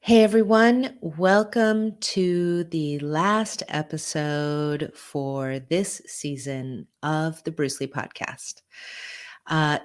Hey everyone, welcome to the last episode for this season of the Bruce Lee podcast.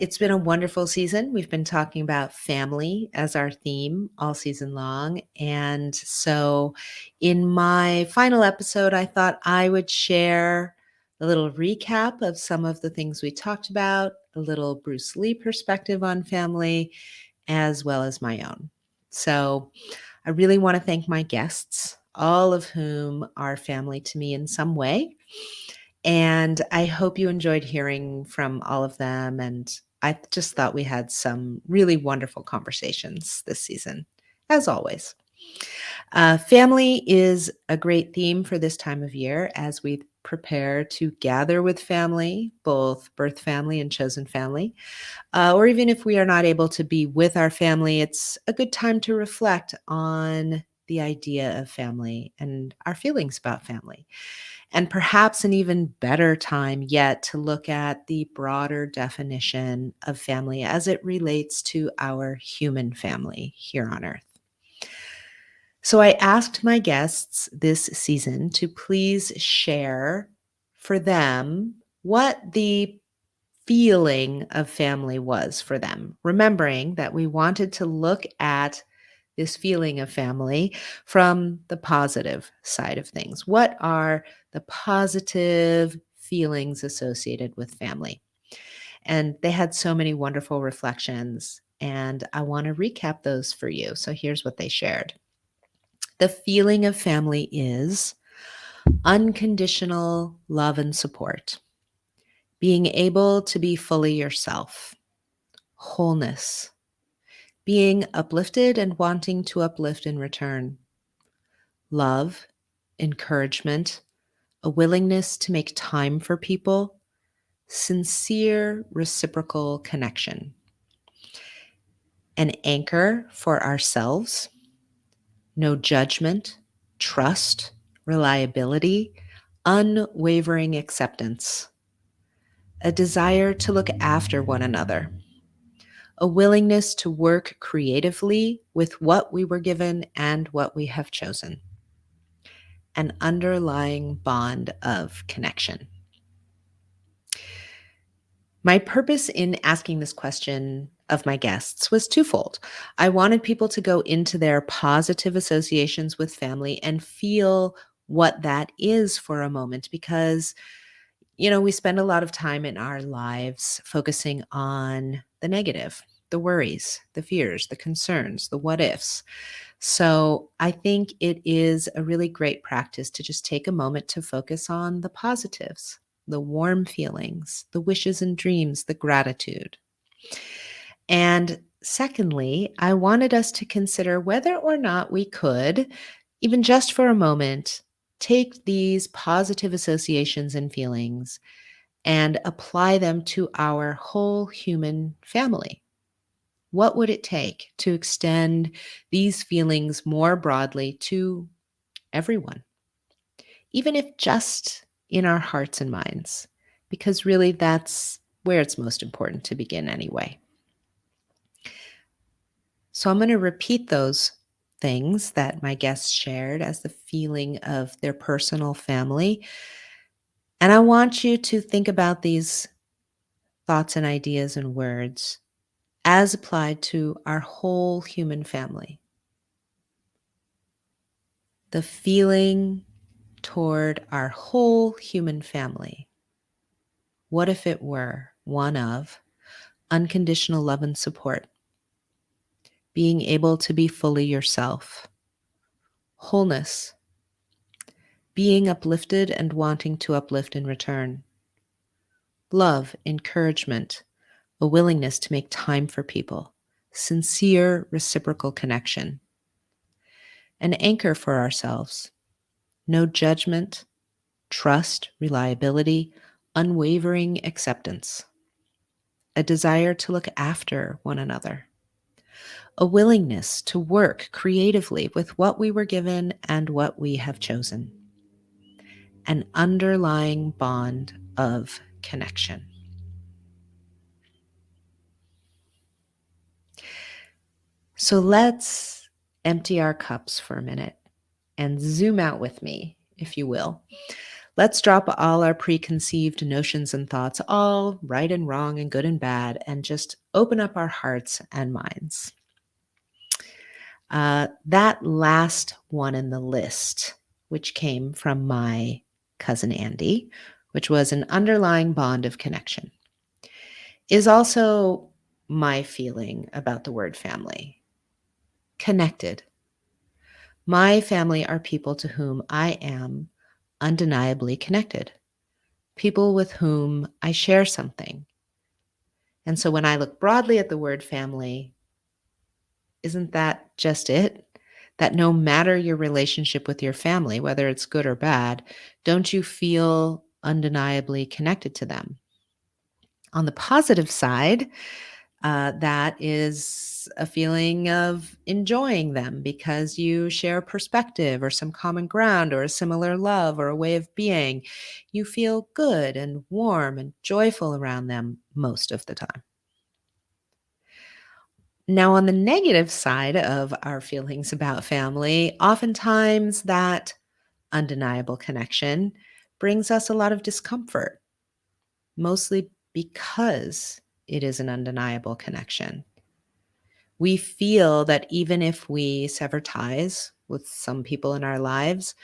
It's been a wonderful season. We've been talking about family as our theme all season long. And so, in my final episode, I thought I would share a little recap of some of the things we talked about, a little Bruce Lee perspective on family, as well as my own. So, I really want to thank my guests, all of whom are family to me in some way. And I hope you enjoyed hearing from all of them. And I just thought we had some really wonderful conversations this season, as always. Family is a great theme for this time of year as we prepare to gather with family, both birth family and chosen family. Or even if we are not able to be with our family, it's a good time to reflect on the idea of family and our feelings about family. And perhaps an even better time yet to look at the broader definition of family as it relates to our human family here on earth. So I asked my guests this season to please share for them what the feeling of family was for them, remembering that we wanted to look at this feeling of family from the positive side of things. What are the positive feelings associated with family? And they had so many wonderful reflections, and I want to recap those for you. So here's what they shared. The feeling of family is unconditional love and support, being able to be fully yourself, wholeness, being uplifted and wanting to uplift in return, love, encouragement, a willingness to make time for people, sincere reciprocal connection, an anchor for ourselves, no judgment, trust, reliability, unwavering acceptance, a desire to look after one another, a willingness to work creatively with what we were given and what we have chosen, an underlying bond of connection. My purpose in asking this question of my guests was twofold. I wanted people to go into their positive associations with family and feel what that is for a moment because we spend a lot of time in our lives focusing on the negative, the worries, the fears, the concerns, the what ifs. So I think it is a really great practice to just take a moment to focus on the positives, the warm feelings, the wishes and dreams, the gratitude. And secondly, I wanted us to consider whether or not we could, even just for a moment, take these positive associations and feelings and apply them to our whole human family. What would it take to extend these feelings more broadly to everyone, even if just in our hearts and minds? Because really, that's where it's most important to begin anyway. So I'm going to repeat those things that my guests shared as the feeling of their personal family. And I want you to think about these thoughts and ideas and words as applied to our whole human family. The feeling toward our whole human family. What if it were one of unconditional love and support, being able to be fully yourself, wholeness, being uplifted and wanting to uplift in return, love, encouragement, a willingness to make time for people, sincere reciprocal connection, an anchor for ourselves, no judgment, trust, reliability, unwavering acceptance, a desire to look after one another, a willingness to work creatively with what we were given and what we have chosen, an underlying bond of connection. So let's empty our cups for a minute and zoom out with me, if you will. Let's drop all our preconceived notions and thoughts, all right and wrong and good and bad, and just open up our hearts and minds. That last one in the list, which came from my cousin Andy, which was an underlying bond of connection, is also my feeling about the word family. Connected. My family are people to whom I am undeniably connected, people with whom I share something. And so when I look broadly at the word family, isn't that just it? That no matter your relationship with your family, whether it's good or bad, don't you feel undeniably connected to them? On the positive side, that is a feeling of enjoying them because you share a perspective or some common ground or a similar love or a way of being. You feel good and warm and joyful around them most of the time. Now, on the negative side of our feelings about family, oftentimes that undeniable connection brings us a lot of discomfort, mostly because it is an undeniable connection. We feel that even if we sever ties with some people in our lives,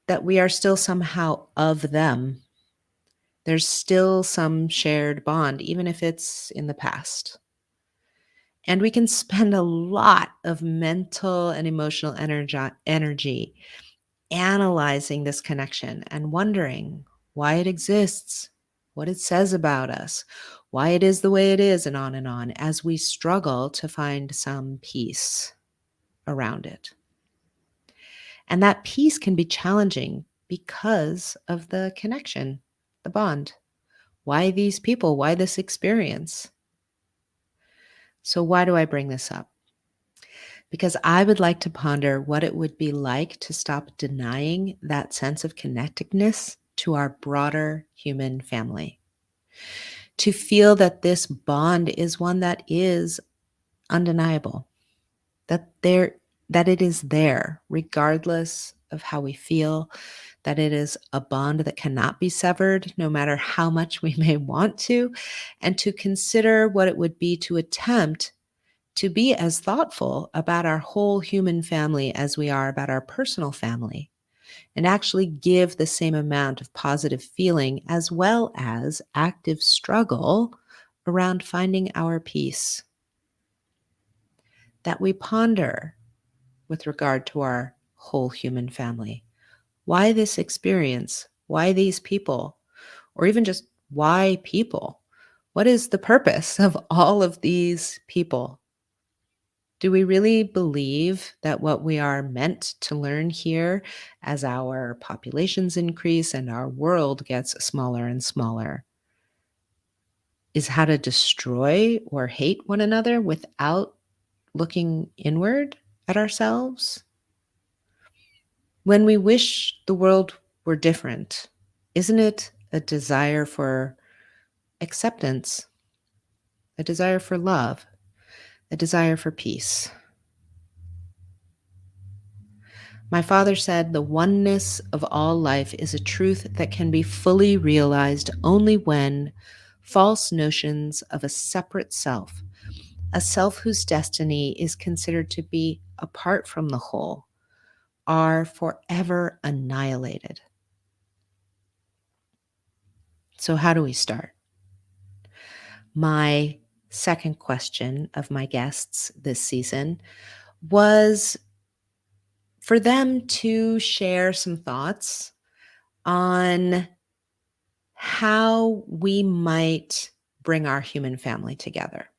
that we are still somehow of them. There's still some shared bond, even if it's in the past. And we can spend a lot of mental and emotional energy analyzing this connection and wondering why it exists, what it says about us, why it is the way it is, and on, as we struggle to find some peace around it. And that peace can be challenging because of the connection, the bond. Why these people? Why this experience? So, why do I bring this up? Because I would like to ponder what it would be like to stop denying that sense of connectedness to our broader human family. To feel that this bond is one that is undeniable, that it is there regardless of how we feel, that it is a bond that cannot be severed no matter how much we may want to, and to consider what it would be to attempt to be as thoughtful about our whole human family as we are about our personal family, and actually give the same amount of positive feeling as well as active struggle around finding our peace. That we ponder with regard to our whole human family. Why this experience? Why these people? Or even just why people? What is the purpose of all of these people? Do we really believe that what we are meant to learn here as our populations increase and our world gets smaller and smaller is how to destroy or hate one another without looking inward at ourselves? When we wish the world were different, isn't it a desire for acceptance, a desire for love, a desire for peace? My father said the oneness of all life is a truth that can be fully realized only when false notions of a separate self, a self whose destiny is considered to be apart from the whole, are forever annihilated. So, how do we start? My second question of my guests this season was for them to share some thoughts on how we might bring our human family together.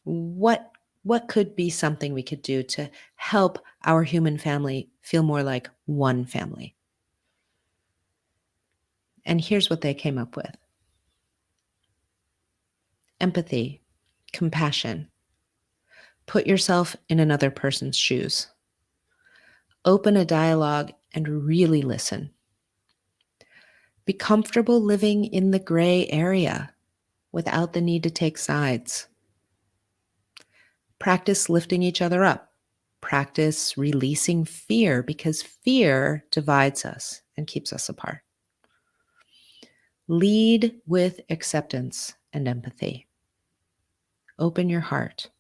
What what could be something we could do to help our human family feel more like one family? And here's what they came up with: empathy, compassion, put yourself in another person's shoes, open a dialogue and really listen. Be comfortable living in the gray area without the need to take sides. Practice lifting each other up Practice releasing fear because fear divides us and keeps us apart. Lead with acceptance and empathy. Open your heart.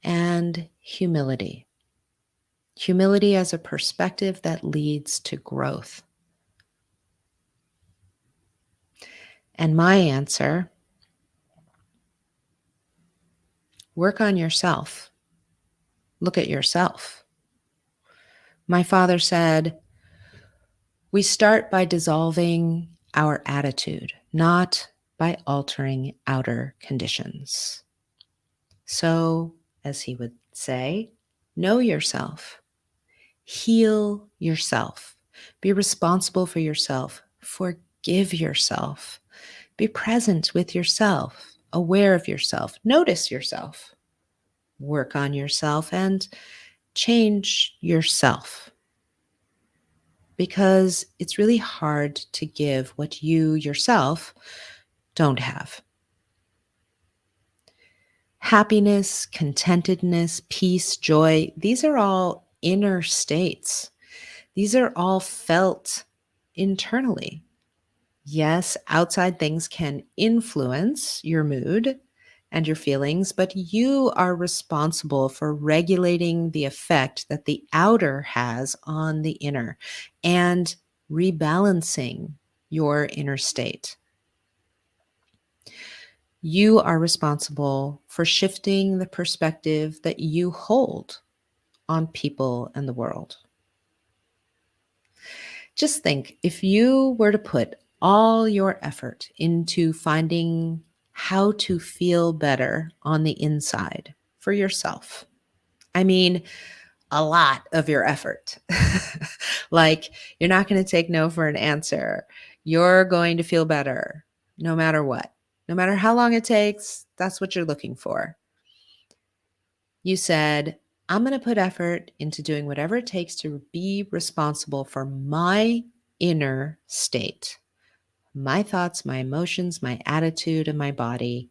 And humility. Humility as a perspective that leads to growth. And my answer, work on yourself. Look at yourself. My father said, we start by dissolving our attitude, not by altering outer conditions. So, as he would say, know yourself, heal yourself, be responsible for yourself, forgive yourself, be present with yourself, aware of yourself, notice yourself, work on yourself, and change yourself. Because it's really hard to give what you yourself don't have. Happiness, contentedness, peace, joy, these are all inner states. These are all felt internally. Yes, outside things can influence your mood and your feelings, but you are responsible for regulating the effect that the outer has on the inner and rebalancing your inner state. You are responsible for shifting the perspective that you hold on people and the world. Just think, if you were to put all your effort into finding how to feel better on the inside for yourself, I mean, a lot of your effort. Like, you're not going to take no for an answer. You're going to feel better no matter what. No matter how long it takes, that's what you're looking for. You said, I'm going to put effort into doing whatever it takes to be responsible for my inner state, my thoughts, my emotions, my attitude, and my body,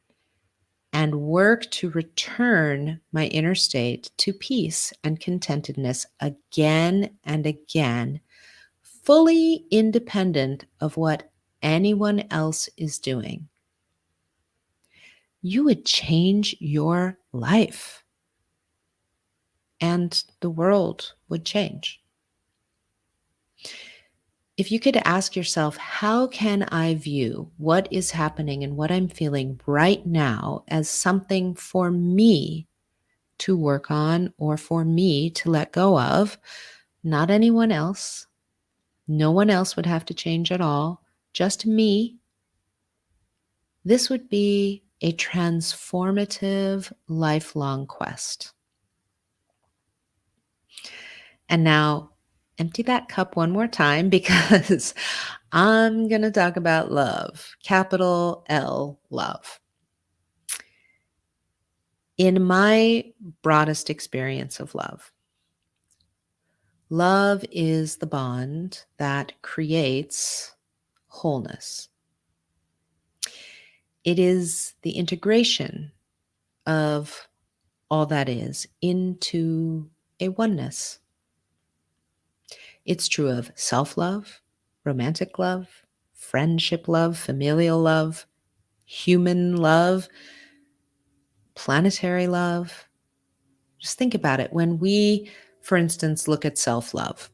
and work to return my inner state to peace and contentedness again and again, fully independent of what anyone else is doing. You would change your life, and the world would change. If you could ask yourself, how can I view what is happening and what I'm feeling right now as something for me to work on or for me to let go of, not anyone else. No one else would have to change at all, just me. This would be a transformative, lifelong quest. And now, empty that cup one more time because I'm going to talk about love, capital L, love. In my broadest experience of love, love is the bond that creates wholeness. It is the integration of all that is into a oneness. It's true of self-love, romantic love, friendship love, familial love, human love, planetary love. Just think about it. When we, for instance, look at self-love,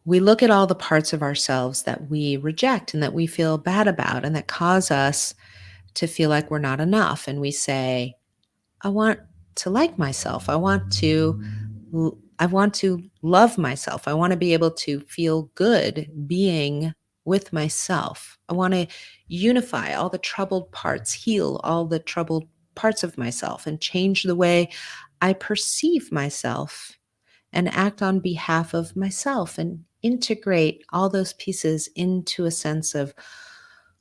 we look at all the parts of ourselves that we reject and that we feel bad about and that cause us to feel like we're not enough. And we say, I want to like myself. I want to love myself. I want to be able to feel good being with myself. I want to unify all the troubled parts, heal all the troubled parts of myself, and change the way I perceive myself and act on behalf of myself and integrate all those pieces into a sense of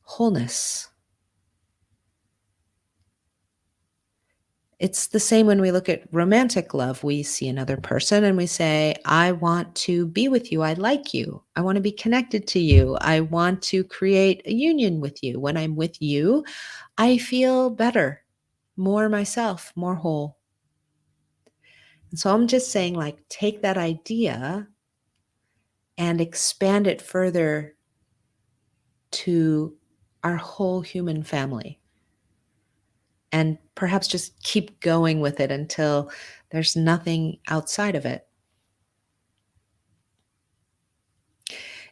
wholeness. It's the same when we look at romantic love. We see another person and we say, I want to be with you. I like you. I want to be connected to you. I want to create a union with you. When I'm with you, I feel better, more myself, more whole. And so I'm just saying, like, take that idea and expand it further to our whole human family. And perhaps just keep going with it until there's nothing outside of it.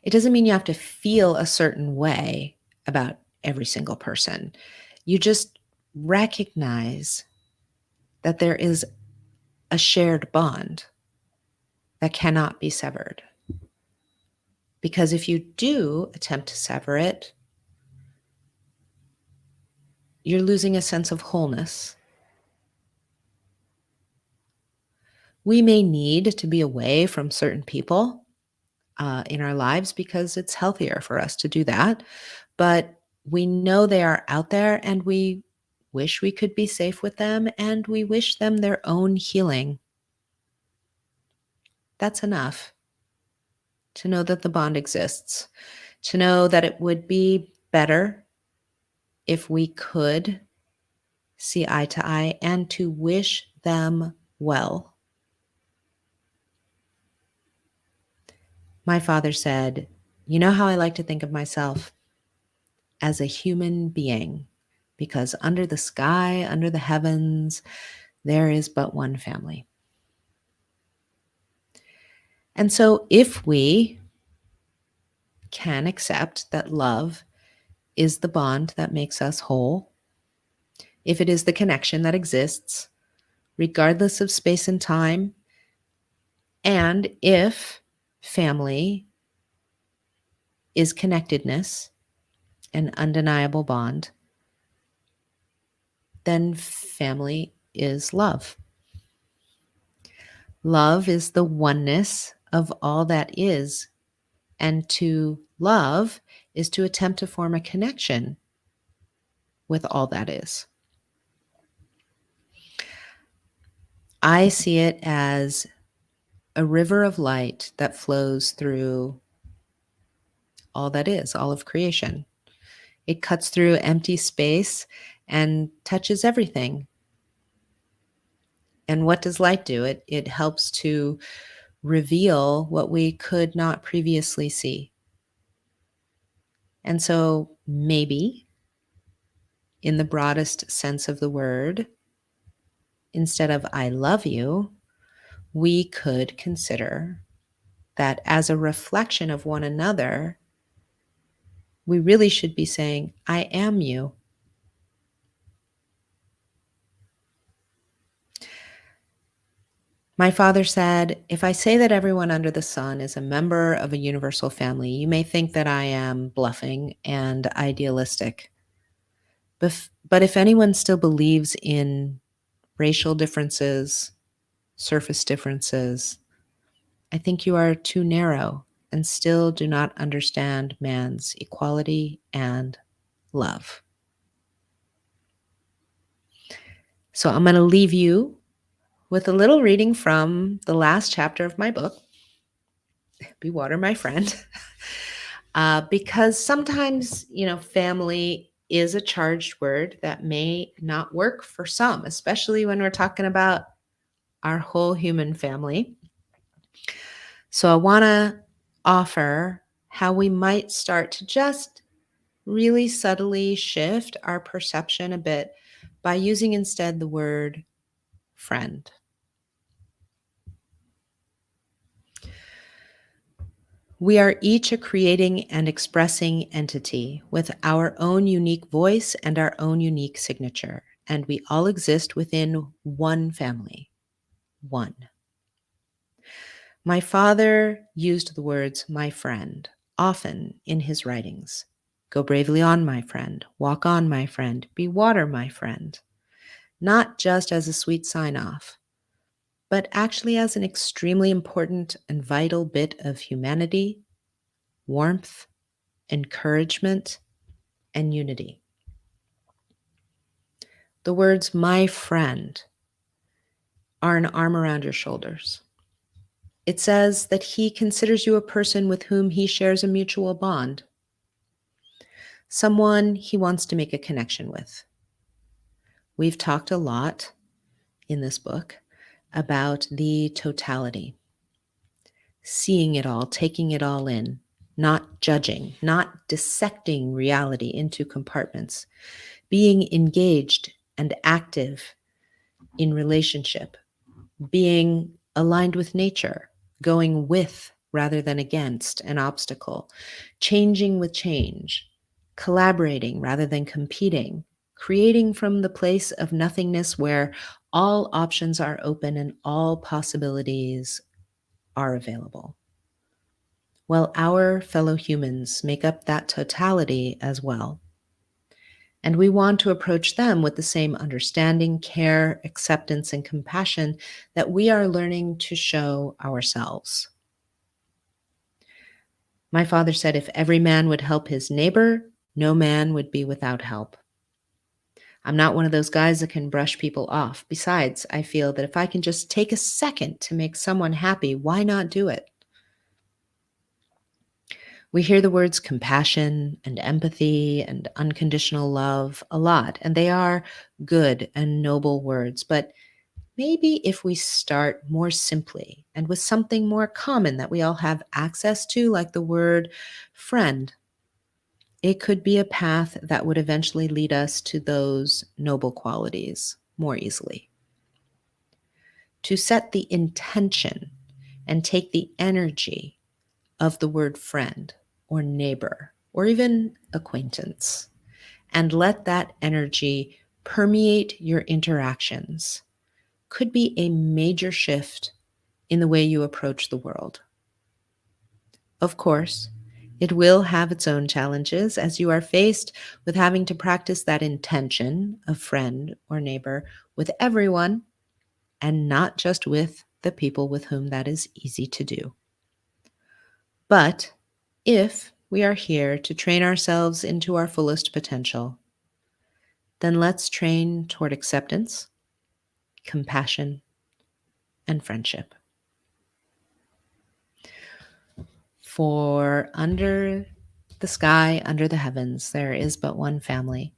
It doesn't mean you have to feel a certain way about every single person. You just recognize that there is a shared bond that cannot be severed. Because if you do attempt to sever it, you're losing a sense of wholeness. We may need to be away from certain people in our lives because it's healthier for us to do that. But we know they are out there and we wish we could be safe with them and we wish them their own healing. That's enough to know that the bond exists, to know that it would be better if we could see eye to eye and to wish them well. My father said, "You know how I like to think of myself? As a human being, because under the sky, under the heavens, there is but one family." And so, if we can accept that love is the bond that makes us whole, if it is the connection that exists, regardless of space and time, and if family is connectedness, an undeniable bond, then family is love. Love is the oneness of all that is. And to love is to attempt to form a connection with all that is. I see it as a river of light that flows through all that is, all of creation. It cuts through empty space and touches everything. And what does light do? It helps to reveal what we could not previously see. And so maybe, in the broadest sense of the word, instead of "I love you," we could consider that as a reflection of one another, we really should be saying, "I am you." My father said, "If I say that everyone under the sun is a member of a universal family, you may think that I am bluffing and idealistic. But if anyone still believes in racial differences, surface differences, I think you are too narrow and still do not understand man's equality and love." So I'm going to leave you with a little reading from the last chapter of my book, Be Water, My Friend, because sometimes, family is a charged word that may not work for some, especially when we're talking about our whole human family. So I want to offer how we might start to just really subtly shift our perception a bit by using instead the word friend. We are each a creating and expressing entity with our own unique voice and our own unique signature, and we all exist within one family. One. My father used the words "my friend" often in his writings. Go bravely on, my friend. Walk on, my friend. Be water, my friend. Not just as a sweet sign off, but actually as an extremely important and vital bit of humanity, warmth, encouragement, and unity. The words "my friend" are an arm around your shoulders. It says that he considers you a person with whom he shares a mutual bond, someone he wants to make a connection with. We've talked a lot in this book about the totality, seeing it all, taking it all in, not judging, not dissecting reality into compartments, being engaged and active in relationship, being aligned with nature, going with rather than against an obstacle, changing with change, collaborating rather than competing, creating from the place of nothingness where all options are open and all possibilities are available. Well, our fellow humans make up that totality as well. And we want to approach them with the same understanding, care, acceptance, and compassion that we are learning to show ourselves. My father said if every man would help his neighbor, no man would be without help. I'm not one of those guys that can brush people off. Besides, I feel that if I can just take a second to make someone happy, why not do it? We hear the words compassion and empathy and unconditional love a lot, and they are good and noble words. But maybe if we start more simply and with something more common that we all have access to, like the word friend, it could be a path that would eventually lead us to those noble qualities more easily. To set the intention and take the energy of the word friend or neighbor or even acquaintance and let that energy permeate your interactions could be a major shift in the way you approach the world. Of course, it will have its own challenges as you are faced with having to practice that intention of friend or neighbor with everyone and not just with the people with whom that is easy to do. But if we are here to train ourselves into our fullest potential, then let's train toward acceptance, compassion, and friendship. For under the sky, under the heavens, there is but one family.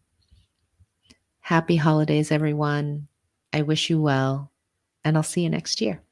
Happy holidays, everyone. I wish you well, and I'll see you next year.